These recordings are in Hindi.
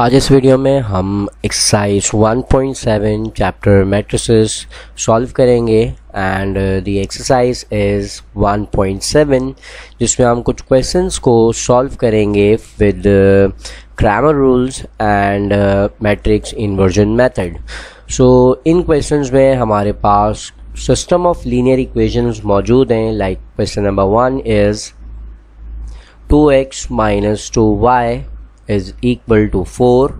आज इस वीडियो में हम एक्सरसाइज 1.7 चैप्टर मैट्रिसेस सॉल्व करेंगे एंड द एक्सरसाइज इज़ 1.7 जिसमें हम कुछ क्वेश्चंस को सॉल्व करेंगे with grammar rules and matrix inversion method. So in questions में हमारे पास सिस्टम ऑफ लीनियर इक्वेशंस मौजूद हैं। Like question number 1 is 2x minus 2y is equal to 4.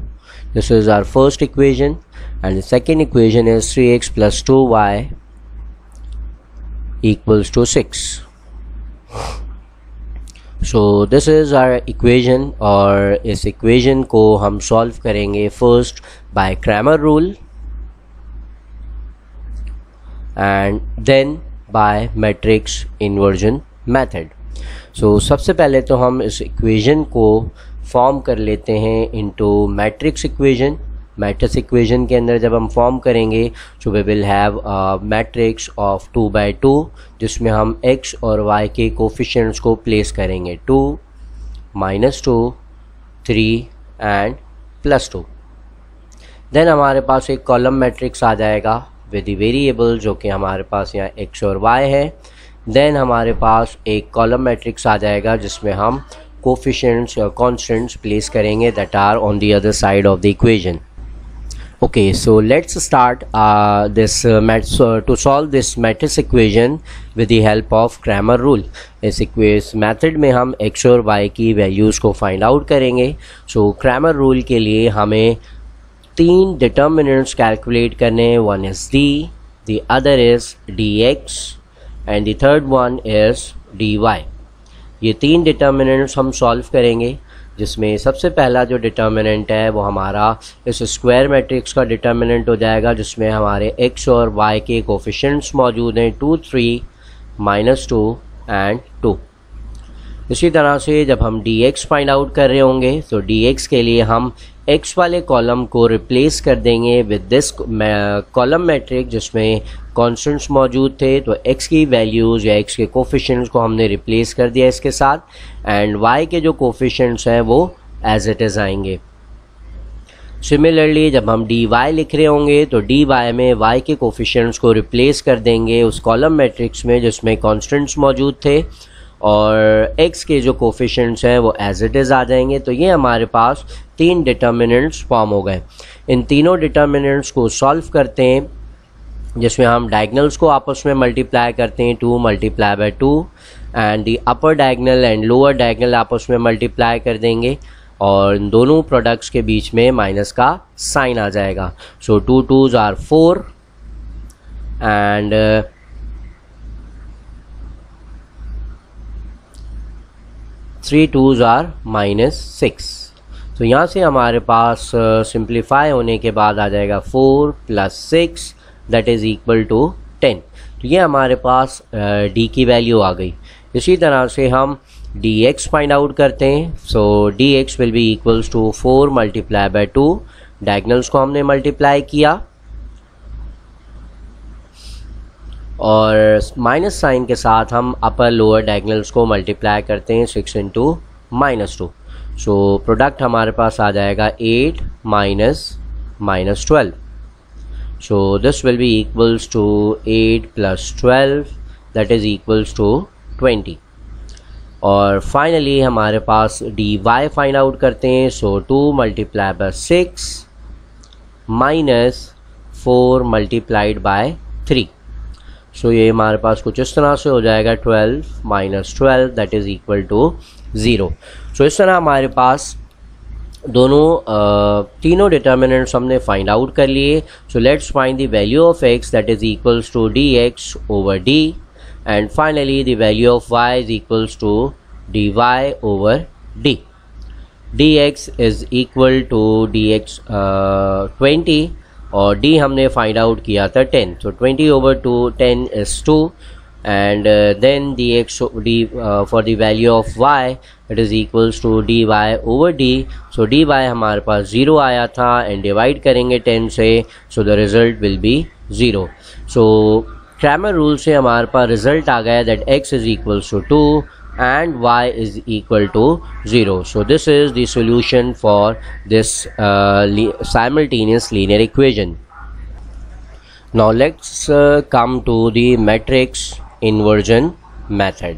This is our first equation, and the second equation is 3x plus 2y equals to 6. So this is our equation, और इस equation को हम solve करेंगे first by Cramer rule and then by matrix inversion method. So सबसे पहले तो हम इस equation को फॉर्म कर लेते हैं into matrix equation. Matrix equation के अंदर जब हम फॉर्म करेंगे so we will have matrix of 2/2 जिसमें हम x और y के कोफिशिएंट्स को प्लेस करेंगे 2, -2, 3 एंड +2। देन हमारे पास एक कॉलम मैट्रिक्स आ जाएगा विद द वेरिएबल जो कि हमारे पास यहाँ x और y है। देन हमारे पास एक कॉलम मैट्रिक्स आ जाएगा जिसमें हम कोफिशिएंट्स या कांस्टेंट्स प्लेस करेंगे that are on the other side of the equation. Okay, so let's start to solve this matrix equation with the help of Cramer rule. इस मेथड में हम x और y की वैल्यूज़ को फाइंड आउट करेंगे। सो Cramer rule के लिए हमें 3 डिटर्मिनेंट्स कैलकुलेट करने हैं। One is d, the other is dx and the third one is dy. ये 3 डिटर्मिनेंट्स हम सॉल्व करेंगे जिसमें सबसे पहला जो डिटर्मिनेंट है वो हमारा इस स्क्वायर मैट्रिक्स का डिटर्मिनेंट हो जाएगा जिसमें हमारे x और y के कोफिशिएंट्स मौजूद हैं 2, 3, -2 एंड 2। इसी तरह से जब हम dx फाइंड आउट कर रहे होंगे तो dx के लिए हम x वाले कॉलम को रिप्लेस कर देंगे विद दिस कॉलम मैट्रिक्स जिसमें कॉन्स्टेंट्स मौजूद थे। तो x की वैल्यूज़ या x के कोफिशिएंट्स को हमने रिप्लेस कर दिया इसके साथ, एंड y के जो कोफिशिएंट्स हैं वो एज इट इज़ आएंगे। सिमिलरली जब हम dy लिख रहे होंगे तो dy में y के कोफिशिएंट्स को रिप्लेस कर देंगे उस कॉलम मैट्रिक्स में जिसमें कॉन्स्टेंट्स मौजूद थे, और x के जो कोफिशिएंट्स हैं वो एज इट इज़ आ जाएंगे। तो ये हमारे पास 3 डिटर्मिनेंट्स फॉर्म हो गए। इन तीनों डिटर्मिनेंट्स को सॉल्व करते हैं जिसमें हम डायगनल्स को आपस में मल्टीप्लाई करते हैं 2 × 2 and the upper diagonal and lower diagonal आपस में मल्टीप्लाई कर देंगे और इन दोनों प्रोडक्ट्स के बीच में माइनस का साइन आ जाएगा। सो 2 2s are 4 and 3 2s are -6। तो यहाँ से हमारे पास सिंप्लीफाई होने के बाद आ जाएगा 4 + 6 दैट इज़ इक्वल टू 10। तो ये हमारे पास d की वैल्यू आ गई। इसी तरह से हम dx फाइंड आउट करते हैं। So dx will be equals to 4 × 2। Diagonals को हमने मल्टीप्लाई किया और माइनस साइन के साथ हम अपर लोअर डायगनल्स को मल्टीप्लाई करते हैं 6 × -2। सो प्रोडक्ट हमारे पास आ जाएगा 8 - -12। So this will be equals to 8 + 12 that is equals to 20। और फाइनली हमारे पास dy फाइंड आउट करते हैं। सो 2 × 6 -4 × 3। सो ये हमारे पास कुछ इस तरह से हो जाएगा 12 - 12 दैट इज़ इक्वल टू 0। सो इस तरह हमारे पास तीनों डिटर्मिनेंट्स हमने फाइंड आउट कर लिए। So let's find the value of x that is equals to dx over d and finally the value of y is equals to dy over d। dx is equal to dx 20 और d हमने फाइंड आउट किया था 10। सो 20 over 10 is 2 and then dx d for the value of y it is equals to dy over d। so dy हमारे पास 0 आया था and डिवाइड करेंगे 10 से, so the result will be 0। so Cramer rule से हमारे पास रिजल्ट आ गया that x is equals to 2 and y is equal to 0. So this is the solution for this simultaneous linear equation. Now let's come to the matrix inversion method.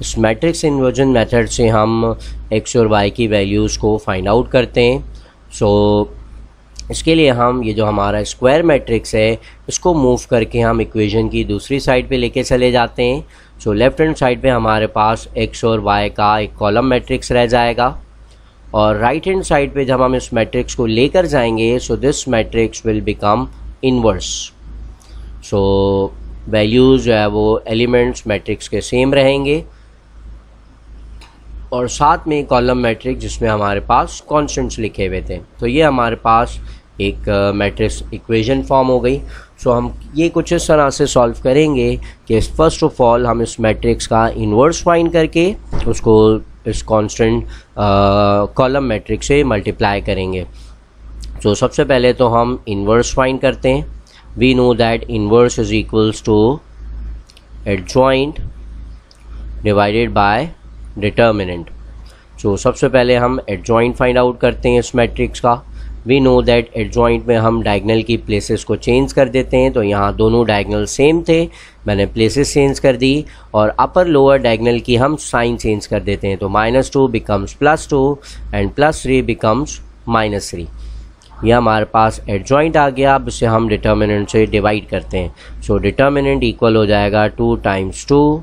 इस मैट्रिक्स इन्वर्जन मेथड से हम x और y की वैल्यूज़ को फाइंड आउट करते हैं. सो इसके लिए हम ये जो हमारा स्क्वायर मैट्रिक्स है इसको मूव करके हम इक्वेशन की दूसरी साइड पे लेके चले जाते हैं. सो लेफ्ट हैंड साइड पे हमारे पास x और y का एक कॉलम मैट्रिक्स रह जाएगा और राइट हैंड साइड पे जब हम इस मैट्रिक्स को लेकर जाएंगे so this matrix will become inverse. So values जो है वो एलिमेंट्स मैट्रिक्स के सेम रहेंगे और साथ में कॉलम मैट्रिक्स जिसमें हमारे पास कॉन्स्टेंट्स लिखे हुए थे. तो ये हमारे पास एक मैट्रिक्स इक्वेशन फॉर्म हो गई. सो हम ये कुछ इस तरह से सॉल्व करेंगे कि फर्स्ट ऑफ ऑल हम इस मैट्रिक्स का इन्वर्स फाइंड करके उसको इस कांस्टेंट कॉलम मैट्रिक्स से मल्टीप्लाई करेंगे. तो सबसे पहले तो हम इन्वर्स फाइंड करते हैं. We know that inverse is equals to adjoint divided by determinant. So सबसे पहले हम एडजॉइंट फाइंड आउट करते हैं इस मैट्रिक्स का. वी नो दैट एडजॉइंट में हम डायगनल की प्लेसेस को चेंज कर देते हैं. तो यहाँ दोनों डायगनल सेम थे, मैंने प्लेसेस चेंज कर दी और अपर लोअर डायगनल की हम साइन चेंज कर देते हैं. तो -2 बिकम्स +2 एंड +3 बिकम्स -3. यह हमारे पास एडजॉइंट आ गया. अब इसे हम डिटर्मिनेंट से डिवाइड करते हैं. सो डिटर्मिनेंट इक्वल हो जाएगा 2 × 2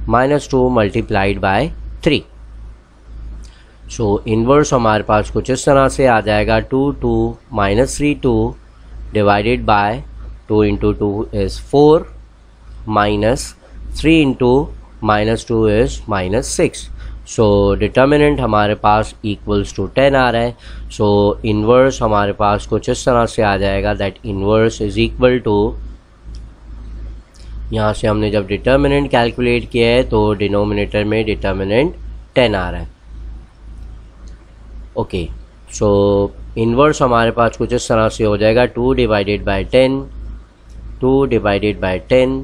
-2 मल्टीप्लाइड बाय 3. सो इन्वर्स हमारे पास कुछ इस तरह से आ जाएगा 2 2 -3 2 divided bye 2 × 2 is 4 -3 × -2 is -6. So determinant हमारे पास इक्वल्स टू 10 आ रहा है. सो इन्वर्स हमारे पास कुछ इस तरह से आ जाएगा that inverse is equal to, यहाँ से हमने जब डिटर्मिनेंट कैलकुलेट किया है तो डिनोमिनेटर में डिटर्मिनेंट 10 आ रहा है. ओके, सो इन्वर्स हमारे पास कुछ इस तरह से हो जाएगा 2 divided by 10, 2 divided by 10,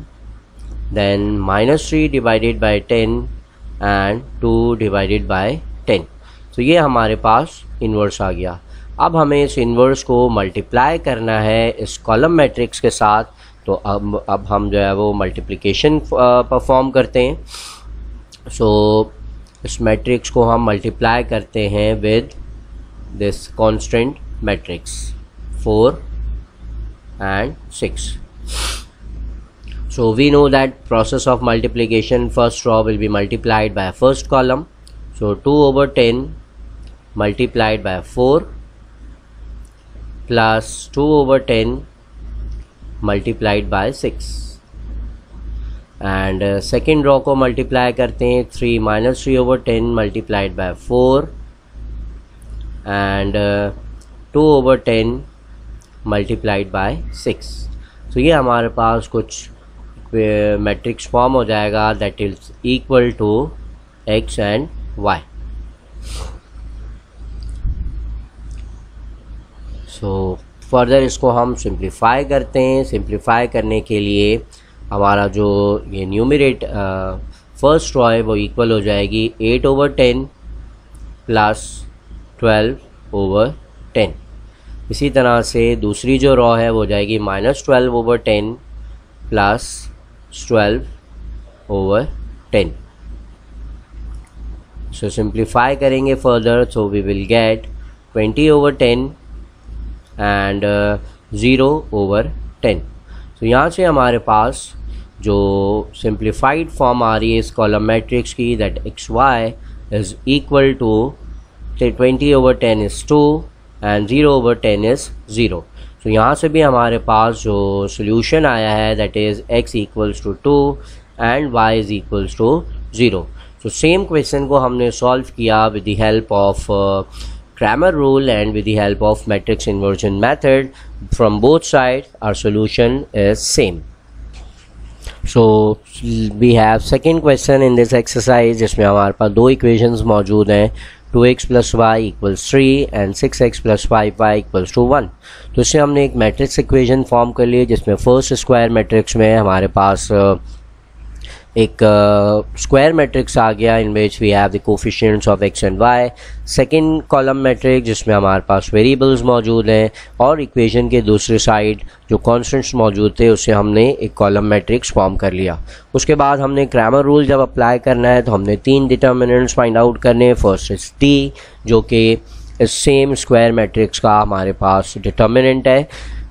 then -3 divided by 10 and 2 divided by 10. तो ये हमारे पास इन्वर्स आ गया. अब हमें इस इन्वर्स को मल्टीप्लाई करना है इस कॉलम मैट्रिक्स के साथ. तो अब हम जो है वो मल्टीप्लिकेशन परफॉर्म करते हैं. सो इस मैट्रिक्स को हम मल्टीप्लाई करते हैं with this constant matrix 4 and 6. So we know that process of multiplication, first row will be multiplied by first column. So 2/10 multiplied by 4 plus 2/10 multiplied by 6. And second row को multiply करते हैं 3 minus 3/10 multiplied by 4 and 2/10 multiplied by 6. तो ये हमारे पास कुछ मैट्रिक्स फॉर्म हो जाएगा that is equal to x and y. So further इसको हम सिंप्लीफाई करते हैं. सिंप्लीफाई करने के लिए हमारा जो ये न्यूमरेट फर्स्ट रॉ है वो इक्वल हो जाएगी 8/10 प्लस 12/10. इसी तरह से दूसरी जो रॉ है वो हो जाएगी -12/10 प्लस 12/10. सो सिंप्लीफाई करेंगे further so we will get 20/10 and 0/10. तो यहाँ से हमारे पास जो सिंप्लीफाइड फॉर्म आ रही है इस कॉलम मैट्रिक्स की that xy is equal to 20/10 is 2 and 0/10 is 0. तो यहाँ से भी हमारे पास जो सोल्यूशन आया है that is x equals to 2 and y is equals to 0. तो सेम क्वेश्चन को हमने सॉल्व किया with the help of Cramer rule and with the help of matrix inversion method. From both sides our solution is same. So we have second question in this exercise, जिसमें हमारे पास दो इक्वेशंस मौजूद हैं, 2x + y = 3 and 6x + 5y = 1। तो इससे हमने एक मैट्रिक्स इक्वेशन फॉर्म कर ली, जिसमें फर्स्ट स्क्वायर मैट्रिक्स में हमारे पास एक स्क्वायर मैट्रिक्स आ गया in which we have the coefficients of x and y। Second column matrix जिसमें हमारे पास वेरिएबल्स मौजूद हैं, और इक्वेशन के दूसरे साइड जो कॉन्स्टेंट्स मौजूद थे उससे हमने एक कॉलम मैट्रिक्स फॉर्म कर लिया। उसके बाद हमने क्रैमर रूल जब अप्लाई करना है तो हमने 3 डिटर्मिनेंट्स फाइंड आउट करने। फर्स्ट इज t, जो कि इस सेम स्क्वायर मैट्रिक्स का हमारे पास डिटर्मिनेंट है।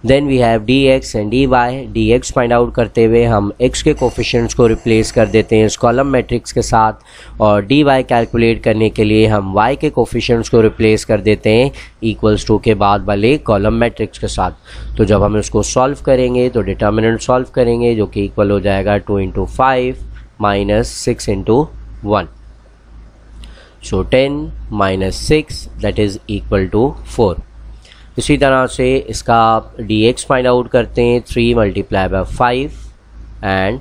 Then we have dx and dy। dx find out करते हुए हम x के कोफिशिएंट्स को रिप्लेस कर देते हैं इस कॉलम मैट्रिक्स के साथ, और dy कैलकुलेट करने के लिए हम y के कोफिशिएंट्स को रिप्लेस कर देते हैं इक्वल्स टू के बाद वाले कॉलम मैट्रिक्स के साथ। तो जब हम इसको सॉल्व करेंगे तो डिटर्मिनेंट सॉल्व करेंगे, जो कि इक्वल हो जाएगा 2 × 5 - 6 × 1। So 10 - 6 that is equal to 4। इसी तरह से इसका dx फाइंड आउट करते हैं, 3 × 5 and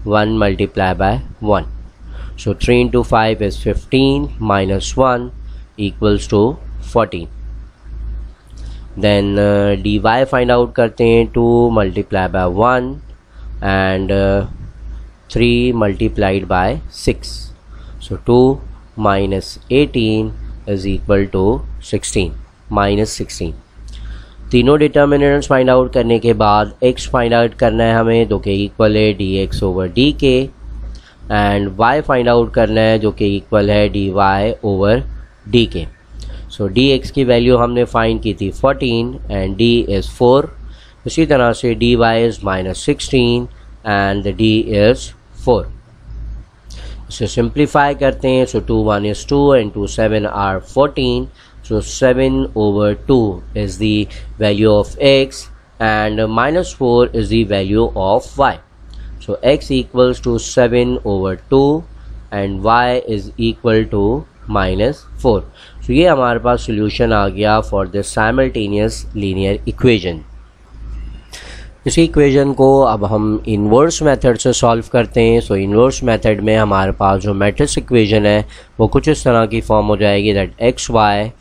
1 × 1। So 3 × 5 is 15 - 1 equals to 14। Then dy find out करते हैं, 2 × 1 and 3 × 6। So 2 - 18 is equal to 16 -16। तीनों डिटर्मिनेंट्स फाइंड आउट करने के बाद x फाइंड आउट करना है हमें, जो कि इक्वल है dx/dk, and y find out करना है जो कि इक्वल है dy/dk। सो dx की वैल्यू हमने फाइंड की थी 14 एंड d इज़ 4। इसी तरह से dy is -16 and d is 4। इसे सिंप्लीफाई करते हैं। सो 2 × 1 is 2 and 2 × 7 are 14। So 7/2 is the value of x and -4 is the value of y. So x equals to 7/2 and y is equal to -4. So ये हमारे पास solution आ गया for this simultaneous linear equation। इसी इक्वेशन को अब हम इन्वर्स मेथड से सॉल्व करते हैं। सो इन्वर्स मेथड में हमारे पास जो मैट्रिक्स इक्वेशन है वो कुछ इस तरह की फॉर्म हो जाएगी, that x y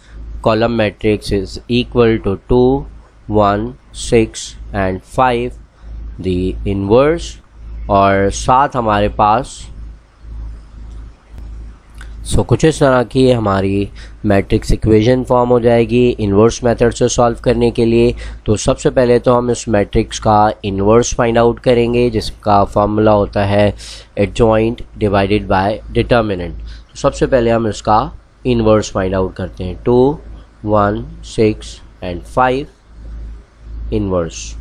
column matrix is equal to 2 1 6 and 5 the inverse, और साथ हमारे पास कुछ इस तरह की हमारी मैट्रिक्स इक्वेशन फॉर्म हो जाएगी इन्वर्स मेथड से सॉल्व करने के लिए। तो सबसे पहले तो हम इस मैट्रिक्स का इन्वर्स फाइंड आउट करेंगे, जिसका फार्मूला होता है एडजॉइंट डिवाइडेड बाय डिटर्मिनेंट। तो सबसे पहले हम इसका इन्वर्स फाइंड आउट करते हैं, 2 1 6 एंड 5 इन्वर्स।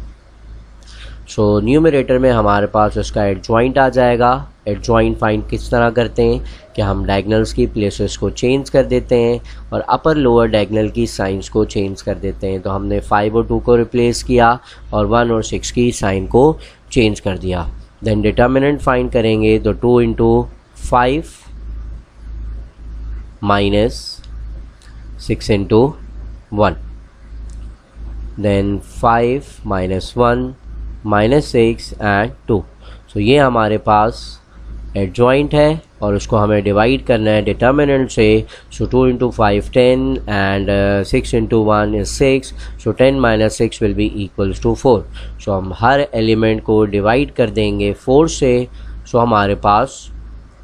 सो न्यूमरेटर में हमारे पास इसका एडजॉइंट आ जाएगा। एडजॉइंट फाइंड किस तरह करते हैं कि हम डायगनल्स की प्लेसेस को चेंज कर देते हैं और अपर लोअर डायगनल की साइंस को चेंज कर देते हैं। तो हमने 5 और 2 को रिप्लेस किया और 1 और 6 की साइन को चेंज कर दिया। देन डिटर्मिनेंट फाइंड करेंगे, तो 2 × 5 - 6 × 1, देन 5 - 1 -6 एंड 2। सो ये हमारे पास एडजॉइंट है और उसको हमें डिवाइड करना है डिटर्मिनेंट से। So 2 × 5 10 and 6 × 1 is 6। So 10 - 6 will be equals to 4। So हम हर एलिमेंट को डिवाइड कर देंगे 4 से। सो हमारे पास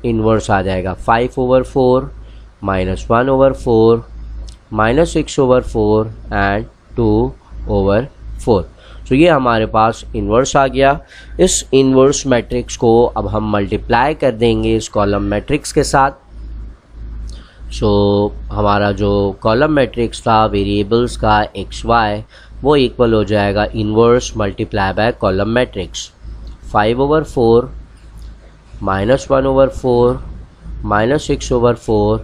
इन्वर्स आ जाएगा 5/4 -1/4 -6/4 एंड 2/4। तो ये हमारे पास इन्वर्स आ गया। इस इन्वर्स मैट्रिक्स को अब हम मल्टीप्लाई कर देंगे इस कॉलम मैट्रिक्स के साथ। सो हमारा जो कॉलम मैट्रिक्स था वेरिएबल्स का एक्स वाई, वो इक्वल हो जाएगा inverse multiply by column matrix 5/4 -1/4 -6/4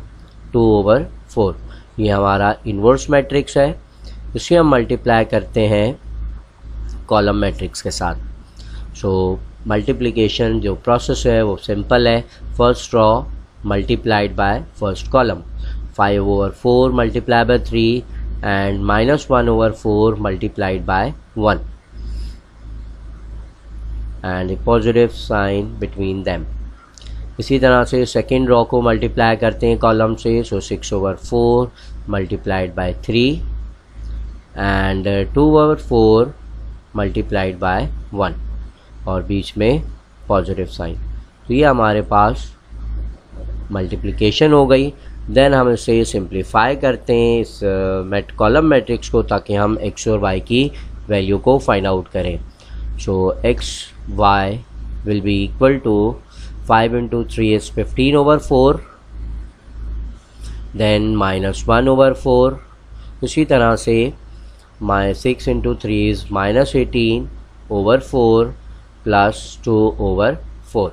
2/4। ये हमारा इन्वर्स मैट्रिक्स है। इसे हम मल्टीप्लाई करते हैं कॉलम मैट्रिक्स के साथ। सो मल्टीप्लिकेशन जो प्रोसेस है वो सिंपल है, first row multiplied by first column, 5/4 multiply by 3 and -1/4 multiplied by 1 and a positive sign between them. इसी तरह से सेकेंड रो को मल्टीप्लाई करते हैं कॉलम से, सो 6/4 multiplied by 3 and 2/4 multiplied by 1 और बीच में पॉजिटिव साइन। तो ये हमारे पास मल्टीप्लिकेशन हो गई। देन हम इसे सिंप्लीफाई करते हैं इस कॉलम मैट्रिक्स को, ताकि हम एक्स और वाई की वैल्यू को फाइंड आउट करें। So x y will be equal to 5 × 3 is 15/4, then -1/4। इसी तरह से 6 × 3 is -18/4 प्लस 2/4।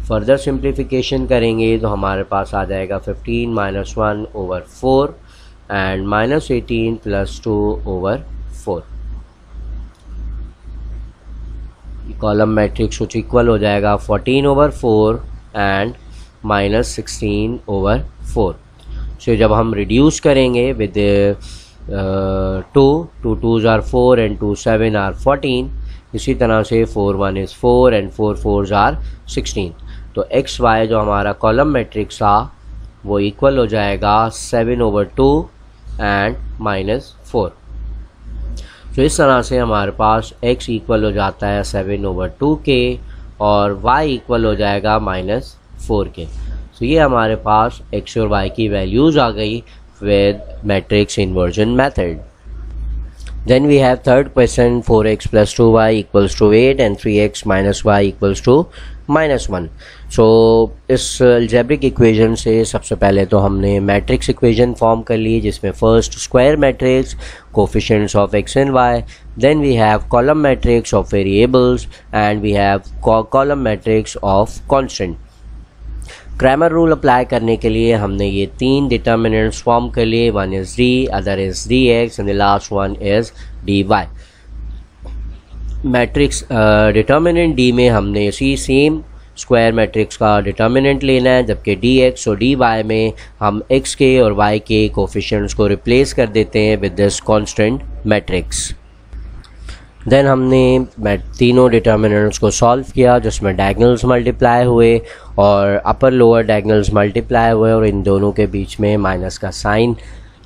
फर्दर सिंप्लीफिकेशन करेंगे तो हमारे पास आ जाएगा 15 - 1/4 एंड -18 प्लस 2/4। कॉलम मैट्रिक्स कुछ इक्वल हो जाएगा 14/4 एंड -16/4। सो जब हम रिड्यूस करेंगे with 2 2s are 4 and 2 7 are 14, इसी तरह से 4 1 is 4 and 4 4s are 16। तो एक्स वाई जो हमारा कॉलम मैट्रिक्स था वो इक्वल हो जाएगा 7/2 एंड -4। तो इस तरह से हमारे पास x इक्वल हो जाता है 7/2 के और y इक्वल हो जाएगा -4 के। तो ये हमारे पास x और y की वैल्यूज़ आ गई with matrix inversion method. Then we have third question, 4x plus 2y equals to 8 and 3x minus y equals to -1। सो इस अलजेब्रिक इक्वेशन से सबसे पहले तो हमने मैट्रिक्स इक्वेशन फॉर्म कर ली, जिसमें first square matrix, coefficients of x and y, then we have column matrix of variables and we have column matrix of constant। Cramer rule apply करने के लिए हमने ये 3 डिटर्मिनेंट्स फॉर्म कर लिए, one is d, other is dx and the last one is dy। Matrix determinant d में हमने इसी सेम स्क्वायर मैट्रिक्स का डिटर्मिनेंट लेना है, जबकि dx और dy में हम x के और y के कोफिशिएंट्स को रिप्लेस कर देते हैं with this constant matrix. Then हमने तीनों डिटर्मिनेंट्स को सॉल्व किया, जिसमें डायगोनल्स मल्टीप्लाई हुए और अपर लोअर डायगोनल्स मल्टीप्लाई हुए और इन दोनों के बीच में माइनस का साइन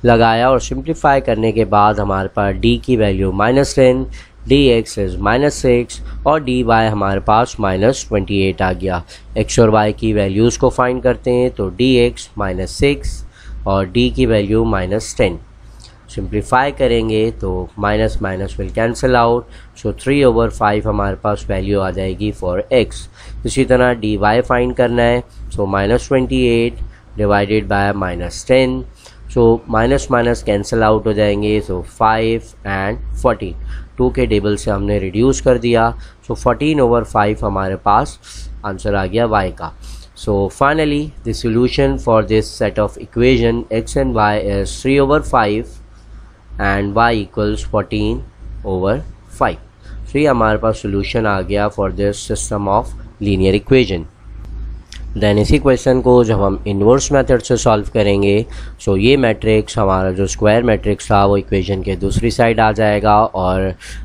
लगाया और सिंप्लीफाई करने के बाद हमारे पास d की वैल्यू -10, dx इज़ -6 और dy हमारे पास -28 आ गया। x और y की वैल्यूज़ को फाइंड करते हैं, तो dx -6 और d की वैल्यू -10। सिंप्लीफाई करेंगे तो minus minus will cancel out, so 3/5 हमारे पास वैल्यू आ जाएगी फॉर x। इसी तरह dy फाइंड करना है, सो -28 divided by -10, so minus minus cancel out हो जाएंगे, सो 5 एंड 14। 2 के टेबल से हमने रिड्यूस कर दिया, सो 14/5 हमारे पास आंसर आ गया y का। So finally the solution for this set of equation x and y is 3/5 and y equals 14/5। So ये हमारे पास solution आ गया for this system of linear equation। Then इसी क्वेश्चन को जब हम इन्वर्स मेथड से सॉल्व करेंगे, सो ये मैट्रिक्स हमारा जो स्क्वायर मैट्रिक्स था वो इक्वेशन के दूसरी साइड आ जाएगा और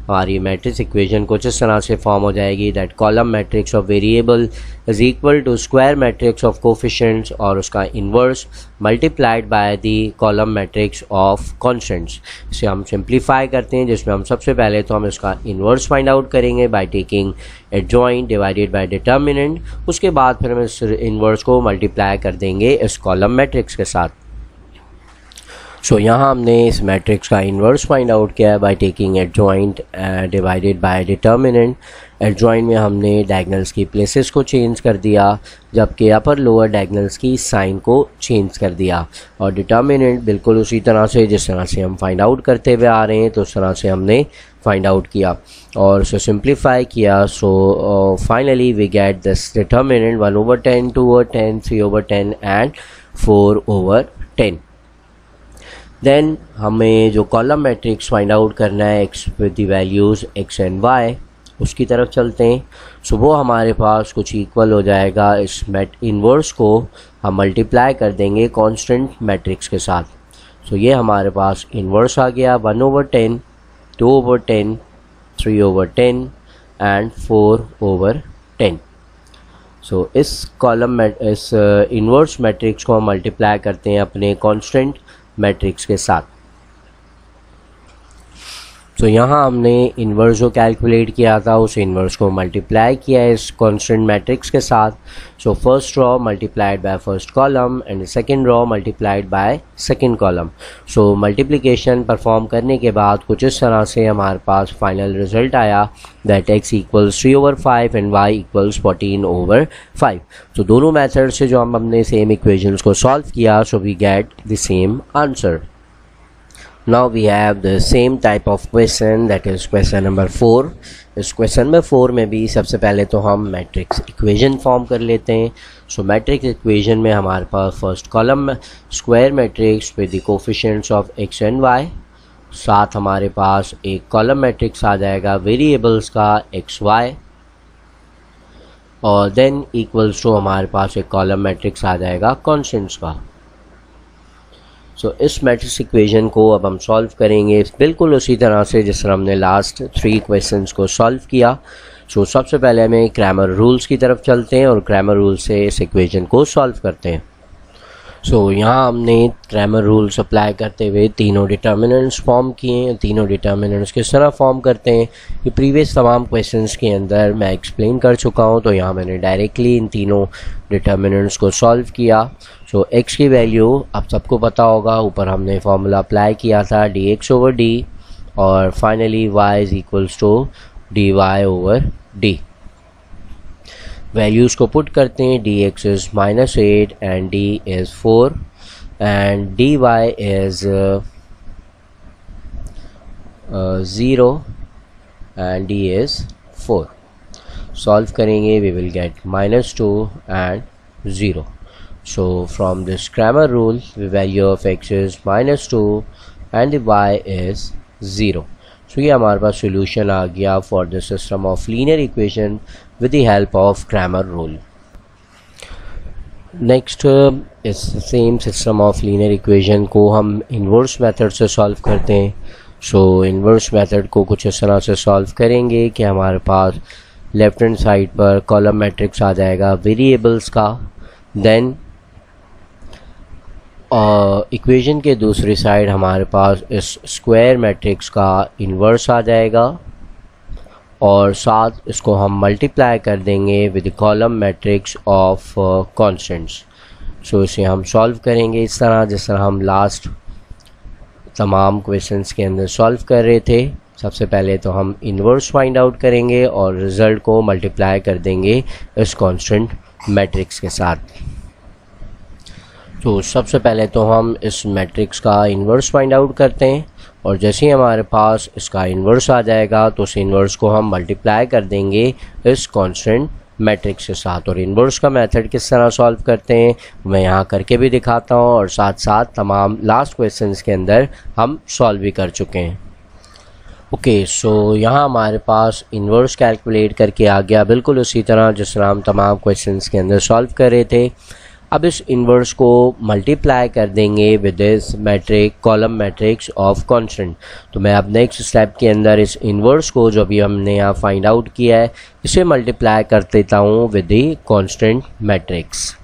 हमारी मैट्रिक्स इक्वेशन कुछ इस तरह से फॉर्म हो जाएगी that column matrix of variable is equal to square matrix of coefficients और उसका inverse multiplied by the column matrix of constants. इसे हम सिंप्लीफाई करते हैं, जिसमें हम सबसे पहले तो हम इसका इन्वर्स फाइंड आउट करेंगे by taking adjoint divided by determinant. उसके बाद फिर हम इस इन्वर्स को मल्टीप्लाई कर देंगे इस कॉलम मैट्रिक्स के साथ। सो यहाँ हमने इस मैट्रिक्स का इन्वर्स फाइंड आउट किया है by taking adjoint divided by determinant. Adjoint में हमने डायगोनल्स की प्लेसेस को चेंज कर दिया, जबकि अपर लोअर डायगोनल्स की साइन को चेंज कर दिया, और डिटर्मिनेंट बिल्कुल उसी तरह से जिस तरह से हम फाइंड आउट करते हुए आ रहे हैं तो उस तरह से हमने फाइंड आउट किया और उसे सिंप्लीफाई किया। So finally we get this determinant 1/10, 2/10, 3/10 and 4/10। Then हमें जो कॉलम मैट्रिक्स फाइंड आउट करना है x with the values x and y, उसकी तरफ चलते हैं। सो वो हमारे पास कुछ इक्वल हो जाएगा, इस इन्वर्स को हम मल्टीप्लाई कर देंगे कांस्टेंट मैट्रिक्स के साथ। सो ये हमारे पास इन्वर्स आ गया 1/10, 2/10, 3/10 एंड 4/10। सो इस कॉलम इस इन्वर्स मैट्रिक्स को हम मल्टीप्लाई करते हैं अपने कांस्टेंट मैट्रिक्स के साथ। तो यहाँ हमने इन्वर्स जो कैलकुलेट किया था उस इन्वर्स को मल्टीप्लाई किया है इस कांस्टेंट मैट्रिक्स के साथ। So first raw multiplied by first column and second raw multiplied by second column. So multiplication perform करने के बाद कुछ इस तरह से हमारे पास फाइनल रिजल्ट आया that x equals 3/5 and y equals 14/5। तो दोनों मेथड से जो हमने सेम इक्वेशंस को सॉल्व किया, so we get the same answer. Now we have the same type of question, that is question number 4। इस क्वेश्चन में 4 में भी सबसे पहले तो हम मैट्रिक्स इक्वेशन फॉर्म कर लेते हैं। सो मैट्रिक्स इक्वेशन में हमारे पास first column square matrix with the coefficients of x and y, साथ हमारे पास एक कॉलम मैट्रिक्स आ जाएगा वेरिएबल्स का x y, और देन इक्वल्स टू हमारे पास एक कॉलम मैट्रिक्स आ जाएगा कॉन्स्टेंट्स का। सो इस मैट्रिक्स इक्वेशन को अब हम सॉल्व करेंगे बिल्कुल उसी तरह से जिस तरह हमने लास्ट 3 क्वेश्चंस को सॉल्व किया। सो सबसे पहले हमें क्रैमर रूल्स की तरफ चलते हैं और क्रैमर रूल से इस इक्वेशन को सॉल्व करते हैं। सो यहाँ हमने क्रैमर रूल्स अप्लाई करते हुए तीनों डिटर्मिनेंट्स फॉर्म किए हैं। तीनों डिटर्मिनेंट्स किस तरह फॉर्म करते हैं ये प्रीवियस तमाम क्वेश्चंस के अंदर मैं एक्सप्लेन कर चुका हूँ, तो यहाँ मैंने डायरेक्टली इन तीनों डिटर्मिनेंट्स को सॉल्व किया। सो x की वैल्यू अब सबको पता होगा, ऊपर हमने फॉर्मूला अप्लाई किया था dx/d, और finally y is equals to dy/d। Values को पुट करते हैं, dx is -8 and d is 4 and dy is 0 and d is 4। Solve करेंगे we will get -2 and 0। So from this Cramer rule, the value of x is -2 and the y is 0. So ये हमारे पास solution आ गया for the system of linear equation with the help of Cramer rule. Next is the same system of linear equation को हम inverse method से solve करते हैं। So inverse method को कुछ इस तरह से solve करेंगे कि हमारे पास लेफ्ट हैंड साइड पर कॉलम मैट्रिक्स आ जाएगा वेरिएबल्स का, देन इक्वेशन के दूसरी साइड हमारे पास इस स्क्वायर मैट्रिक्स का इन्वर्स आ जाएगा, और साथ इसको हम मल्टीप्लाई कर देंगे with column matrix of constants. So इसे हम सॉल्व करेंगे इस तरह जिस तरह हम लास्ट तमाम क्वेश्चंस के अंदर सॉल्व कर रहे थे। सबसे पहले तो हम इन्वर्स फाइंड आउट करेंगे और रिज़ल्ट को मल्टीप्लाई कर देंगे इस कांस्टेंट मैट्रिक्स के साथ। तो सबसे पहले तो हम इस मैट्रिक्स का इन्वर्स फाइंड आउट करते हैं, और जैसे ही हमारे पास इसका इन्वर्स आ जाएगा तो उस इन्वर्स को हम मल्टीप्लाई कर देंगे इस कांस्टेंट मैट्रिक्स के साथ। और इन्वर्स का मेथड किस तरह सॉल्व करते हैं मैं यहाँ करके भी दिखाता हूँ, और साथ साथ तमाम लास्ट क्वेश्चंस के अंदर हम सॉल्व भी कर चुके हैं। ओके, सो यहाँ हमारे पास इन्वर्स कैलकुलेट करके आ गया बिल्कुल उसी तरह जिस तरह हम तमाम क्वेश्चंस के अंदर सॉल्व कर रहे थे। अब इस इन्वर्स को मल्टीप्लाई कर देंगे with this matrix column matrix of constant. तो मैं अब नेक्स्ट स्टेप के अंदर इस इन्वर्स को जो भी हमने यहाँ फाइंड आउट किया है इसे मल्टीप्लाई कर देता हूँ विद द कांस्टेंट मैट्रिक्स।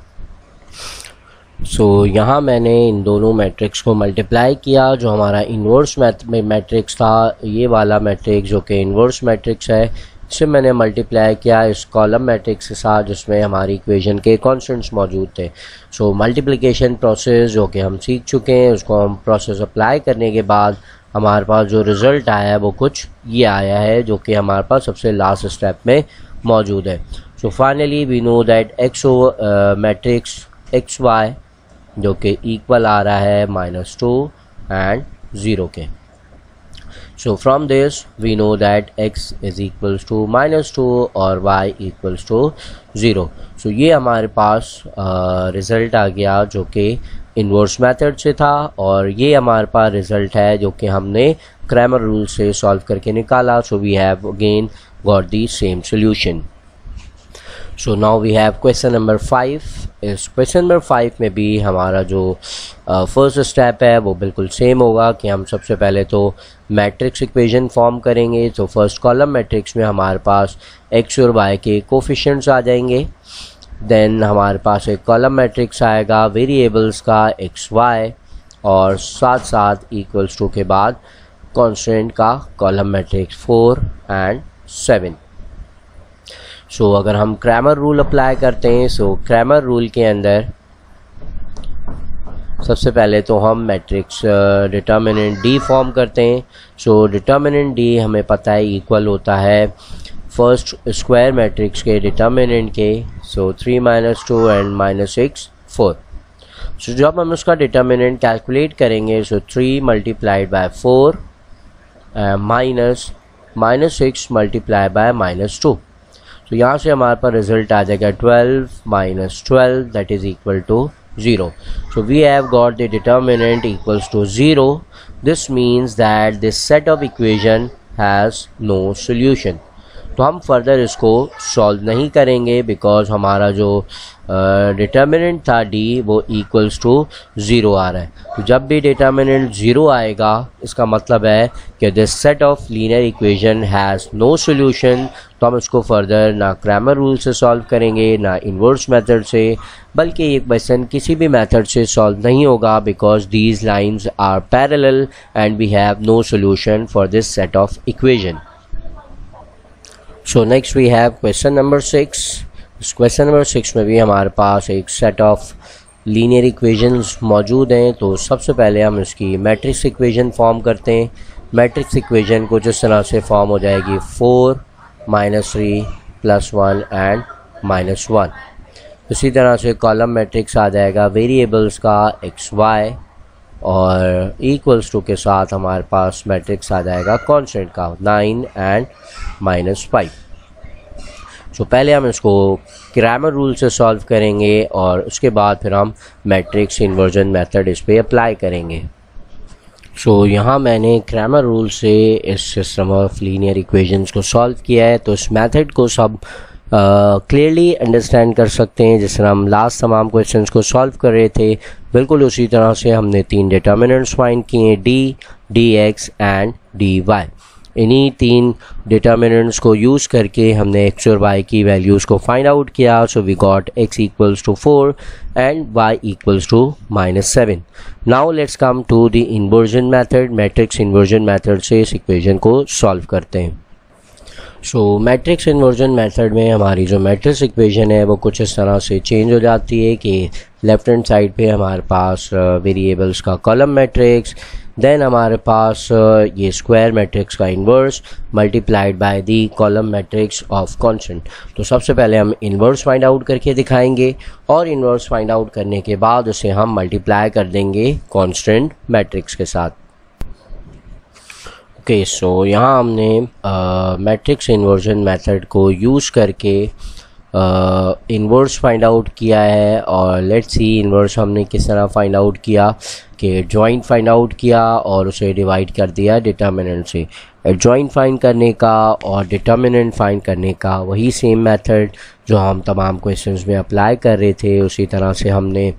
सो यहाँ मैंने इन दोनों मैट्रिक्स को मल्टीप्लाई किया। जो हमारा इन्वर्स मैट्रिक्स था ये वाला मैट्रिक्स जो कि इन्वर्स मैट्रिक्स है, इसे मैंने मल्टीप्लाई किया इस कॉलम मैट्रिक्स के साथ जिसमें हमारी इक्वेशन के कॉन्स्टेंट्स मौजूद थे। सो मल्टीप्लिकेशन प्रोसेस जो कि हम सीख चुके हैं उसको हम प्रोसेस अप्लाई करने के बाद हमारे पास जो रिज़ल्ट आया है वो कुछ ये आया है जो कि हमारे पास सबसे लास्ट स्टेप में मौजूद है। So finally we know that matrix x y जो कि इक्वल आ रहा है -2 एंड 0 के। So from this we know that x is equals to -2 और y equals to 0। So ये हमारे पास रिज़ल्ट आ गया जो कि इन्वर्स मेथड से था, और ये हमारे पास रिज़ल्ट है जो कि हमने क्रैमर रूल से सॉल्व करके निकाला। So we have again got the same solution। So now we have question number 5। इस क्वेश्चन नंबर 5 में भी हमारा जो फर्स्ट स्टेप है वो बिल्कुल सेम होगा कि हम सबसे पहले तो मैट्रिक्स इक्वेशन फॉर्म करेंगे। तो फर्स्ट कॉलम मैट्रिक्स में हमारे पास एक्स और वाई के कोफिशिएंट्स आ जाएंगे। देन हमारे पास एक कॉलम मैट्रिक्स आएगा वेरिएबल्स का एक्स वाई, और साथ साथ इक्वल्स टू के बाद कांस्टेंट का कॉलम मैट्रिक्स 4 एंड 7। सो अगर हम क्रैमर रूल अप्लाई करते हैं, सो क्रैमर रूल के अंदर सबसे पहले तो हम मैट्रिक्स डिटर्मिनेंट डी फॉर्म करते हैं। सो डिटर्मिनेंट डी हमें पता है इक्वल होता है फर्स्ट स्क्वायर मैट्रिक्स के डिटर्मिनेंट के, सो 3 - 2 एंड -6 4। सो जब हम उसका डिटर्मिनेंट कैलकुलेट करेंगे, सो 3 × 4 -6 × -2। तो यहाँ से हमारे पास रिजल्ट आ जाएगा 12 - 12 that is equal to 0। So we have got the determinant equals to 0। This means that this set of equation has no solution. तो हम फर्दर इसको सॉल्व नहीं करेंगे बिकॉज हमारा जो डिटर्मिनेंट था डी वो इक्वल्स टू 0 आ रहा है। तो जब भी डिटर्मिनेंट 0 आएगा इसका मतलब है कि this set of linear equation has no solution. तो हम इसको फर्दर ना क्रैमर रूल से सॉल्व करेंगे ना इन्वर्स मेथड से, बल्कि ये क्वेश्चन किसी भी मेथड से सॉल्व नहीं होगा because these lines are parallel and we have no solution for this set of equation. So next we have question number 6। इस क्वेश्चन नंबर 6 में भी हमारे पास एक सेट ऑफ लीनियर इक्वेशंस मौजूद हैं। तो सबसे पहले हम इसकी मैट्रिक्स इक्वेशन फॉर्म करते हैं। मैट्रिक्स इक्वेशन को जिस तरह से फॉर्म हो जाएगी 4 -3 +1 एंड -1। इसी तरह से कॉलम मैट्रिक्स आ जाएगा वेरिएबल्स का एक्स वाई, और इक्वल्स टू के साथ हमारे पास मैट्रिक्स आ जाएगा कांस्टेंट का 9 एंड -5। सो पहले हम इसको क्रैमर रूल से सॉल्व करेंगे और उसके बाद फिर हम मैट्रिक्स इन्वर्जन मेथड इस पे अप्लाई करेंगे। सो यहाँ मैंने क्रैमर रूल से इस सिस्टम ऑफ लीनियर इक्वेशंस को सॉल्व किया है। तो इस मेथड को सब क्लियरली अंडरस्टैंड कर सकते हैं। जिस तरह हम लास्ट तमाम क्वेश्चंस को सॉल्व कर रहे थे, बिल्कुल उसी तरह से हमने 3 डिटर्मिनेंट्स फाइंड किए, D, D x and D y. इन्हीं 3 डिटर्मिनेंट्स को यूज़ करके हमने एक्स और वाई की वैल्यूज़ को फाइंड आउट किया। So we got x equals to 4 and y equals to -7। Now let's come to the inversion method. Matrix inversion method से इस इक्वेशन को सॉल्व करते हैं। सो मैट्रिक्स इन्वर्जन मेथड में हमारी जो मैट्रिक्स इक्वेशन है वो कुछ इस तरह से चेंज हो जाती है कि लेफ्ट हैंड साइड पे हमारे पास वेरिएबल्स का कॉलम मैट्रिक्स, देन हमारे पास ये स्क्वायर मैट्रिक्स का inverse multiplied by the column matrix of constant. तो सबसे पहले हम इन्वर्स फाइंड आउट करके दिखाएंगे और इन्वर्स फाइंड आउट करने के बाद उसे हम मल्टीप्लाई कर देंगे कांस्टेंट मैट्रिक्स के साथ। ओके, सो यहाँ हमने मैट्रिक्स इन्वर्जन मेथड को यूज़ करके इन्वर्स फाइंड आउट किया है। और लेट्स सी इन्वर्स हमने किस तरह फाइंड आउट किया कि जॉइंट फाइंड आउट किया और उसे डिवाइड कर दिया डिटर्मिनेंट से। जॉइंट फाइंड करने का और डिटर्मिनेंट फाइंड करने का वही सेम मेथड जो हम तमाम क्वेश्चंस में अप्लाई कर रहे थे, उसी तरह से हमने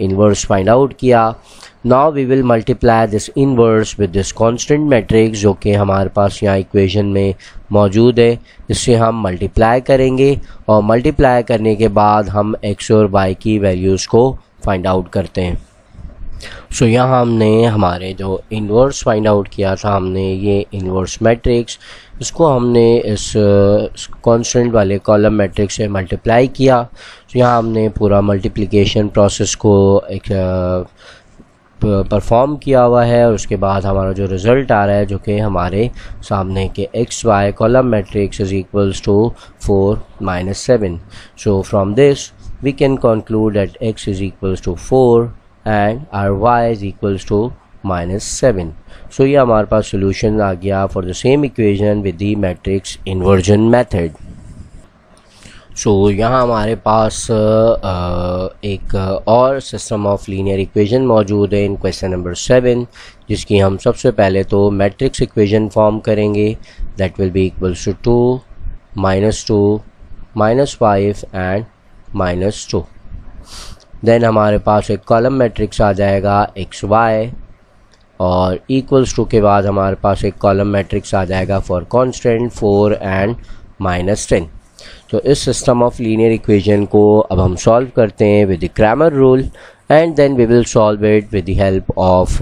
इन्वर्स फाइंड आउट किया। Now we will multiply this inverse with this constant matrix जो कि हमारे पास यहाँ इक्वेशन में मौजूद है। इससे हम मल्टीप्लाई करेंगे और मल्टीप्लाई करने के बाद हम एक्स और वाई की वैल्यूज़ को फाइंड आउट करते हैं। सो यहाँ हमने हमारे जो इन्वर्स फाइंड आउट किया था, हमने ये इन्वर्स मैट्रिक्स इसको हमने इस कांस्टेंट वाले कॉलम मैट्रिक्स से मल्टीप्लाई किया। तो यहाँ हमने पूरा मल्टीप्लिकेशन प्रोसेस को एक परफॉर्म किया हुआ है और उसके बाद हमारा जो रिज़ल्ट आ रहा है जो कि हमारे सामने के x y column matrix is equals to 4 - 7। So from this we can conclude that x is equals to 4 and or y is equals to -7। So ये हमारे पास सोल्यूशन आ गया for the same equation with the matrix inversion method. So यहाँ हमारे पास एक और सिस्टम ऑफ लीनियर इक्वेशन मौजूद है इन क्वेश्चन नंबर 7, जिसकी हम सबसे पहले तो मैट्रिक्स इक्वेशन फॉर्म करेंगे। That will be equals to 2 - 2 -5 and -2। Then हमारे पास एक कॉलम मैट्रिक्स आ जाएगा XY, और इक्वल्स टू के बाद हमारे पास एक कॉलम मैट्रिक्स आ जाएगा फॉर कांस्टेंट 4 एंड -10। तो इस सिस्टम ऑफ लीनियर इक्वेशन को अब हम सॉल्व करते हैं with the Cramer rule, and then we will solve it with the help of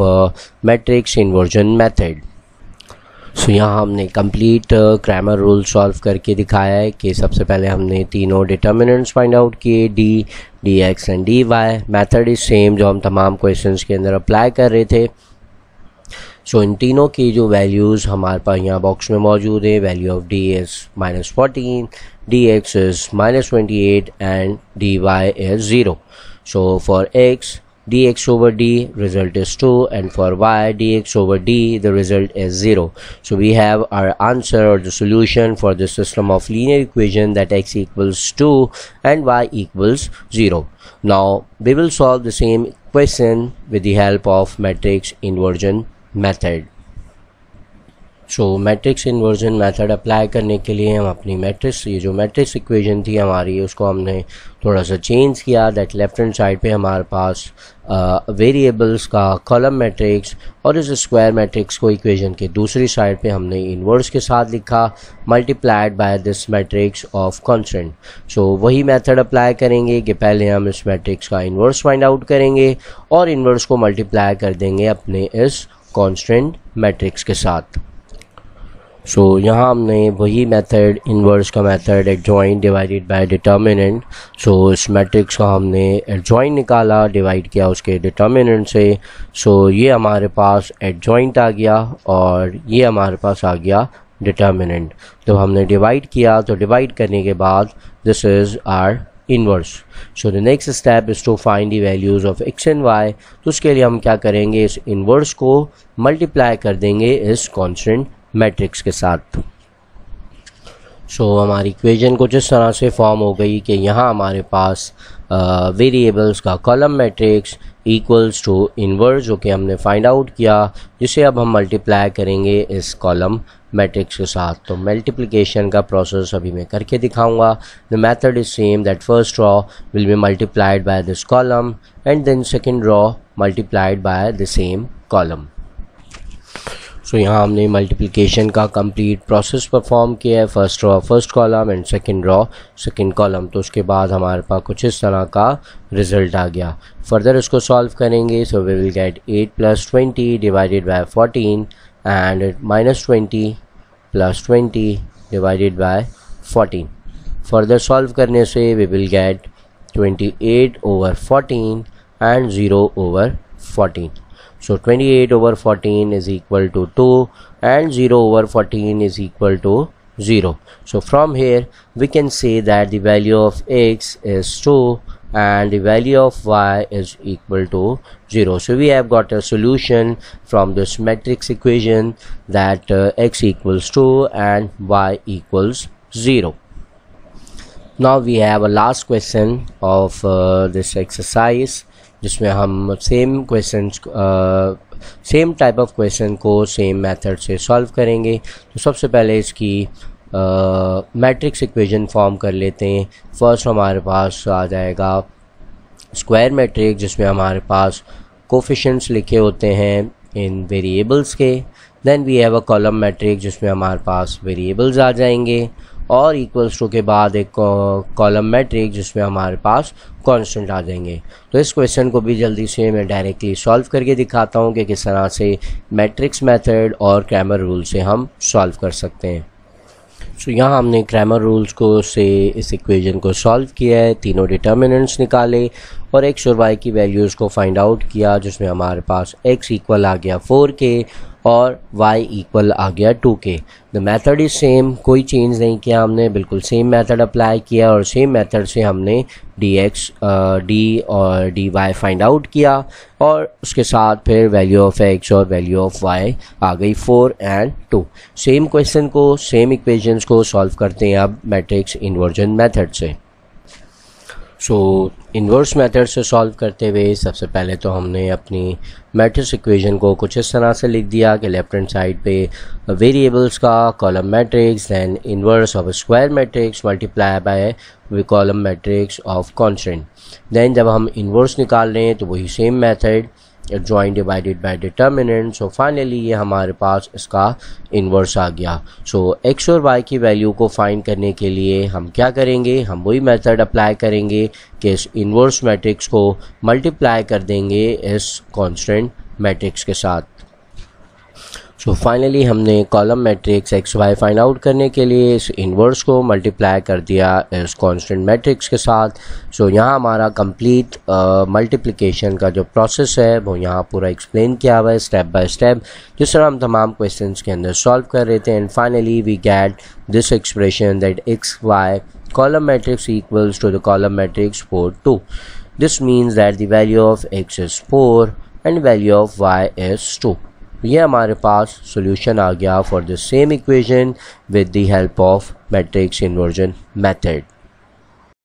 matrix inversion method. So यहाँ हमने कंप्लीट क्रैमर रूल सॉल्व करके दिखाया है कि सबसे पहले हमने तीनों डिटर्मिनेंट्स फाइंड आउट किए, D, D x and D y. Method is same जो हम तमाम क्वेश्चंस के अंदर अप्लाई कर रहे थे। सो इन तीनों की जो वैल्यूज़ हमारे पास यहाँ बॉक्स में मौजूद है, value of D is -14, D x is -28 and D y is 0। So for x, dx over d result is 2, and for y, dx over d the result is 0. So we have our answer or the solution for the system of linear equation that x equals 2 and y equals 0. Now we will solve the same question with the help of matrix inversion method. So matrix inversion method apply करने के लिए हम अपनी मैट्रिक्स, ये जो मैट्रिक्स इक्वेशन थी हमारी, उसको हमने थोड़ा सा चेंज किया। दैट लेफ्ट हैंड साइड पे हमारे पास वेरिएबल्स का कॉलम मैट्रिक्स, और इस स्क्वायर मैट्रिक्स को इक्वेशन के दूसरी साइड पे हमने इन्वर्स के साथ लिखा, multiplied by this matrix of constant. So वही मेथड अप्लाई करेंगे कि पहले हम इस मैट्रिक्स का इन्वर्स फाइंड आउट करेंगे और इन्वर्स को मल्टीप्लाई कर देंगे अपने इस कांस्टेंट मैट्रिक्स के साथ। सो यहाँ हमने वही मेथड, इन्वर्स का method, adjoint divided by determinant. So इस मैट्रिक्स का हमने एडजॉइंट निकाला, डिवाइड किया उसके डिटर्मिनेंट से। सो ये हमारे पास एडजॉइंट आ गया और ये हमारे पास आ गया डिटर्मिनेंट। तो हमने डिवाइड किया, तो डिवाइड करने के बाद this is our inverse. So the next step is to find the values of x and y. तो उसके लिए हम क्या करेंगे, इस इन्वर्स को मल्टीप्लाई कर देंगे इस कॉन्स्टेंट मैट्रिक्स के साथ। सो हमारी इक्वेशन कुछ इस तरह से फॉर्म हो गई कि यहाँ हमारे पास वेरिएबल्स का column matrix equals to inverse, जो कि हमने फाइंड आउट किया, जिसे अब हम मल्टीप्लाई करेंगे इस कॉलम मैट्रिक्स के साथ। तो मल्टीप्लिकेशन का प्रोसेस अभी मैं करके दिखाऊंगा। The method is same, that first row will be multiplied by this column and then second row multiplied by the same column. So यहाँ हमने मल्टीप्लिकेशन का कंप्लीट प्रोसेस परफॉर्म किया है, first row first column and second row second column. तो उसके बाद हमारे पास कुछ इस तरह का रिजल्ट आ गया। फर्दर इसको सॉल्व करेंगे, so we will get 8 + 20 divided by 14 and -20 + 20 divided by 14। Further solve करने से we will get 28 over 14 and 0 over 14. So 28 over 14 is equal to 2 and 0 over 14 is equal to 0. So from here we can say that the value of x is 2 and the value of y is equal to 0. So we have got a solution from this matrix equation that x equals 2 and y equals 0. Now we have a last question of this exercise, जिसमें हम same questions same type of question को सेम मेथड से सॉल्व करेंगे। तो सबसे पहले इसकी मैट्रिक्स इक्वेशन फॉर्म कर लेते हैं। फर्स्ट हमारे पास आ जाएगा स्क्वायर मैट्रिक्स, जिसमें हमारे पास कोफिशिएंट्स लिखे होते हैं इन वेरिएबल्स के। Then we have a column matrix, जिसमें हमारे पास वेरिएबल्स आ जाएंगे, और इक्वल्स टू के बाद एक कॉलम मैट्रिक्स जिसमें हमारे पास कांस्टेंट आ जाएंगे। तो इस क्वेश्चन को भी जल्दी से मैं डायरेक्टली सॉल्व करके दिखाता हूँ कि किस तरह से मैट्रिक्स मेथड और क्रैमर रूल से हम सॉल्व कर सकते हैं। सो यहाँ हमने क्रैमर रूल्स को से इस इक्वेशन को सॉल्व किया है, तीनों डिटर्मिनेंट्स निकाले और एक्स और वाई की वैल्यूज़ को फाइंड आउट किया, जिसमें हमारे पास x इक्वल आ गया 4k और y इक्वल आ गया 2k। The method is same, कोई चेंज नहीं किया हमने, बिल्कुल सेम मेथड अप्लाई किया और सेम मेथड से हमने dx d और dy फाइंड आउट किया, और उसके साथ फिर वैल्यू ऑफ x और वैल्यू ऑफ y आ गई 4 and 2। सेम क्वेश्चन को, सेम इक्वेशंस को सॉल्व करते हैं अब मैट्रिक्स इन्वर्जन मेथड से। सो इन्वर्स मेथड से सॉल्व करते हुए सबसे पहले तो हमने अपनी मैट्रिक्स इक्वेशन को कुछ इस तरह से लिख दिया कि लेफ्ट हैंड साइड पे वेरिएबल्स का column matrix, then inverse of square matrix multiply by column matrix of constant. Then जब हम इन्वर्स निकाल रहे हैं तो वही same method join divided by determinant. So finally ये हमारे पास इसका इन्वर्स आ गया। सो एक्स और वाई की वैल्यू को फाइंड करने के लिए हम क्या करेंगे, हम वही मेथड अप्लाई करेंगे कि इस इन्वर्स मैट्रिक्स को मल्टीप्लाई कर देंगे इस कांस्टेंट मैट्रिक्स के साथ। सो फाइनली हमने column matrix x y find out करने के लिए इस इन्वर्स को मल्टीप्लाई कर दिया इस कांस्टेंट मैट्रिक्स के साथ। सो यहाँ हमारा कंप्लीट मल्टीप्लिकेशन का जो प्रोसेस है वो यहाँ पूरा एक्सप्लेन किया हुआ है स्टेप बाय स्टेप, जिस तरह हम तमाम क्वेश्चंस के अंदर सॉल्व कर रहे थे। And finally we get this expression that x y column matrix equals to the column matrix 4 2। This means that the value of x is 4 and value of y is 2। ये हमारे पास सॉल्यूशन आ गया for the same equation with the help of matrix inversion method.